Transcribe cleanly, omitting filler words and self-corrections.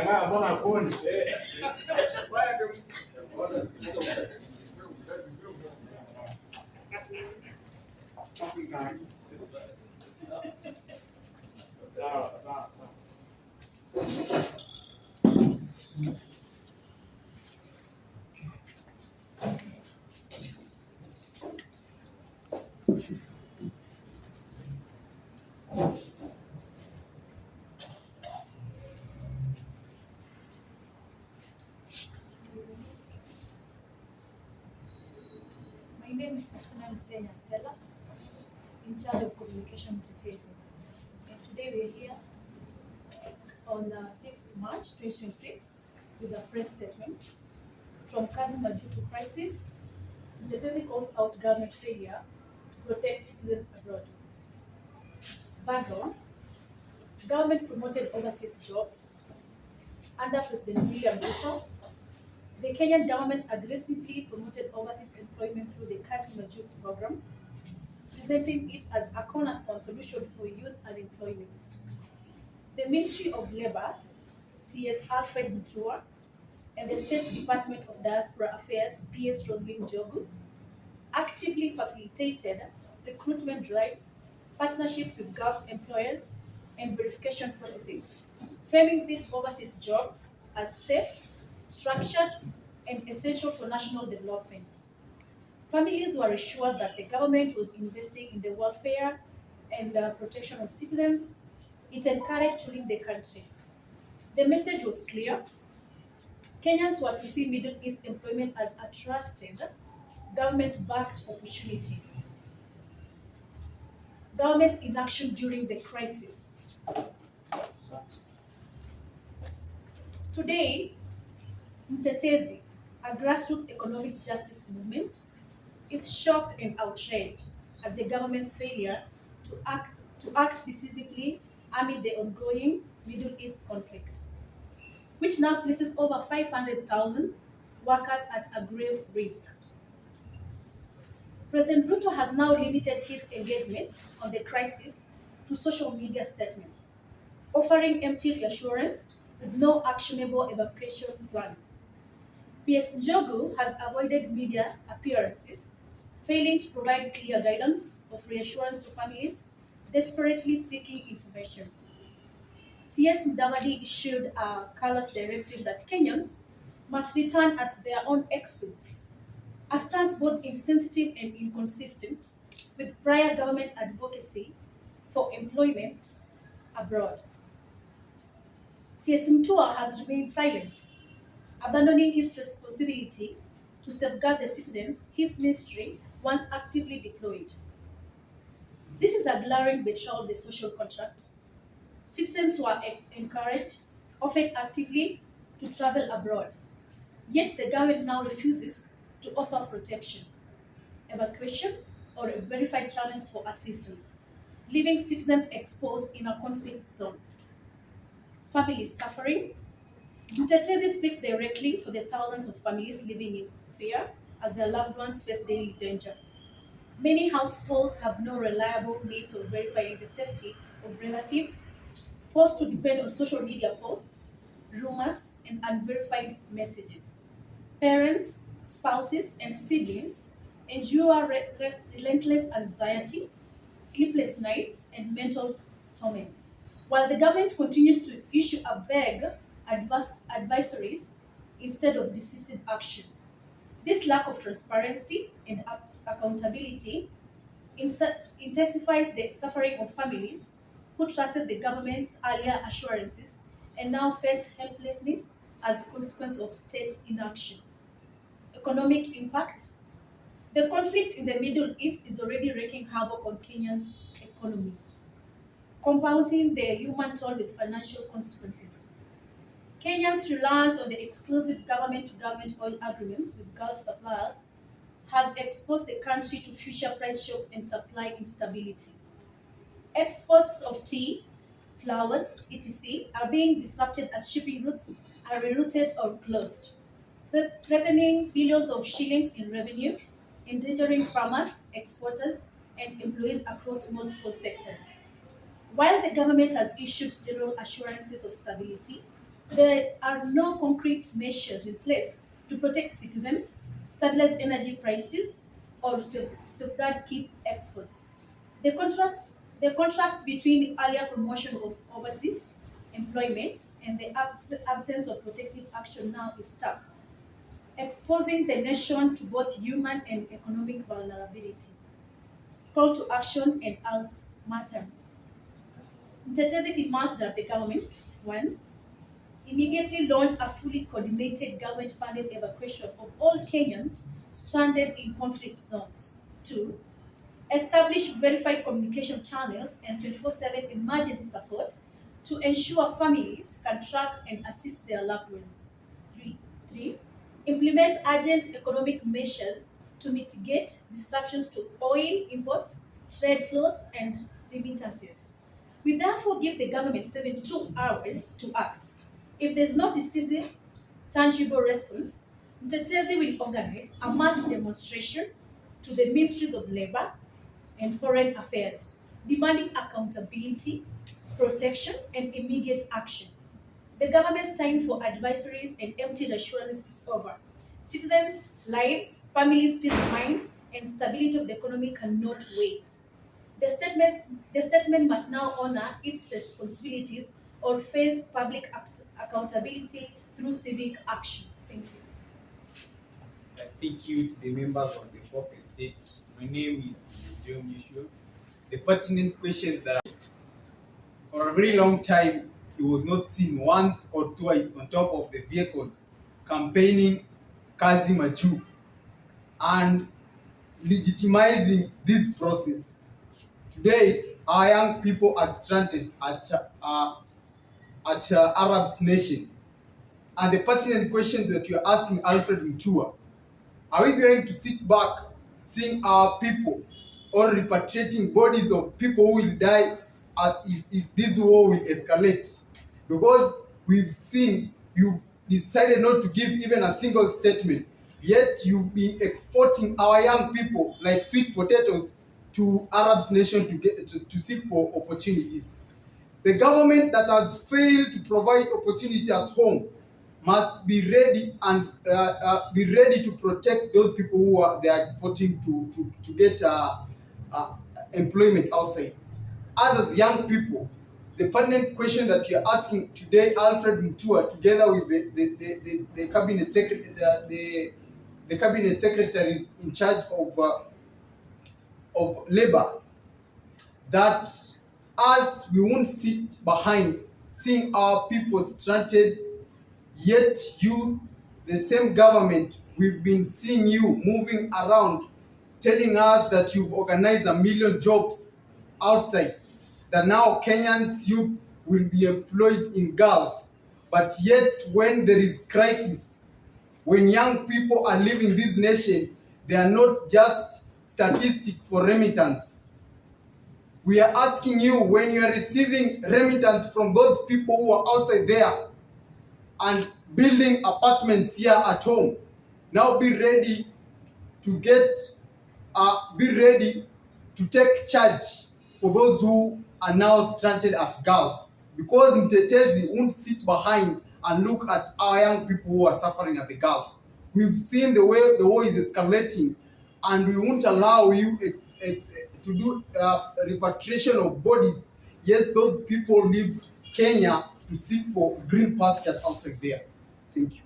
My name is Stella, in charge of communication details. And today we are here on 6th March 2026 with a press statement from Kazima due to crisis. Mtetezi calls out government failure to protect citizens abroad. Background: government promoted overseas jobs under President William Ruto. The Kenyan government aggressively promoted overseas employment through the Kazima Youth program, presenting it as a cornerstone solution for youth unemployment. The Ministry of Labour, CS Alfred mutua, and the State Department of Diaspora Affairs, PS Roslyn Jogu, actively facilitated recruitment drives, partnerships with Gulf employers, and verification processes, framing these overseas jobs as safe, structured, and essential for national development. Families were assured that the government was investing in the welfare and protection of citizens it encouraged to leave the country. The message was clear. Kenyans were to see Middle East employment as a trusted, government-backed opportunity. Government's inaction during the crisis. Today, Mtetezi, a grassroots economic justice movement, is shocked and outraged at the government's failure to act decisively amid the ongoing Middle East conflict, which now places over 500,000 workers at a grave risk. President Ruto has now limited his engagement on the crisis to social media statements, offering empty reassurance with no actionable evacuation plans. PS Njogu has avoided media appearances, failing to provide clear guidance of reassurance to families desperately seeking information. CS Mudavadi issued a careless directive that Kenyans must return at their own expense, a stance both insensitive and inconsistent with prior government advocacy for employment abroad. CS Mutua has remained silent, abandoning his responsibility to safeguard the citizens his ministry once actively deployed. This is a glaring betrayal of the social contract. Citizens were encouraged, often actively, to travel abroad. Yet the government now refuses to offer protection, evacuation, or a verified challenge for assistance, leaving citizens exposed in a conflict zone. Families suffering. Mtetezi speaks directly for the thousands of families living in fear as their loved ones face daily danger. Many households have no reliable means of verifying the safety of relatives, forced to depend on social media posts, rumors, and unverified messages. Parents, spouses, and siblings endure relentless anxiety, sleepless nights, and mental torment, while the government continues to issue a vague advisories instead of decisive action. This lack of transparency and accountability intensifies the suffering of families who trusted the government's earlier assurances and now face helplessness as a consequence of state inaction. Economic impact. The conflict in the Middle East is already wreaking havoc on Kenya's economy, compounding the human toll with financial consequences. Kenya's reliance on the exclusive government-to-government oil agreements with Gulf suppliers has exposed the country to future price shocks and supply instability. Exports of tea, flowers, etc. are being disrupted as shipping routes are rerouted or closed, threatening billions of shillings in revenue, endangering farmers, exporters, and employees across multiple sectors. While the government has issued general assurances of stability, There are no concrete measures in place to protect citizens, stabilize energy prices, or safeguard key exports. The contrast between earlier promotion of overseas employment and the absence of protective action now is stark, exposing the nation to both human and economic vulnerability. Call to action and ultimatum. Mtetezi demands that the government, one, immediately launch a fully coordinated government-funded evacuation of all Kenyans stranded in conflict zones. Two, establish verified communication channels and 24/7 emergency support to ensure families can track and assist their loved ones. Three, implement urgent economic measures to mitigate disruptions to oil imports, trade flows, and remittances. We therefore give the government 72 hours to act. If there's no decisive, tangible response, Mtetezi will organize a mass demonstration to the ministries of labor and foreign affairs, demanding accountability, protection, and immediate action. The government's time for advisories and empty assurances is over. Citizens' lives, families' peace of mind, and stability of the economy cannot wait. The statement must now honor its responsibilities or face public accountability through civic action. Thank you. Thank you to the members of the fourth estate. My name is John Yushu. The pertinent questions that for a very long time he was not seen once or twice on top of the vehicles campaigning Kazi Machu and legitimizing this process. Today, our young people are stranded at Arab's nation. And the pertinent question that you are asking Alfred Mutua, are we going to sit back seeing our people or repatriating bodies of people who will die if this war will escalate? Because we've seen you've decided not to give even a single statement, yet you've been exporting our young people like sweet potatoes to Arab nation to seek for opportunities. The government that has failed to provide opportunity at home must be ready and be ready to protect those people who they are exporting to get employment outside. Us as young people, the pertinent question that you are asking today, Alfred Mutua, together with the cabinet secretary, the cabinet secretaries in charge of labor, that us we won't sit behind seeing our people stranded. Yet you, the same government, we've been seeing you moving around telling us that you've organized 1 million jobs outside, that now Kenyans youth will be employed in Gulf. But yet when there is crisis, when young people are leaving this nation, they are not just statistic for remittance. We are asking you, when you are receiving remittance from those people who are outside there and building apartments here at home, now be ready to take charge for those who are now stranded at Gulf, because Mtetezi won't sit behind and look at our young people who are suffering at the Gulf. We've seen the way the war is escalating, and we won't allow you to do repatriation of bodies. Yes, those people leave Kenya to seek for green pastures outside there. Thank you.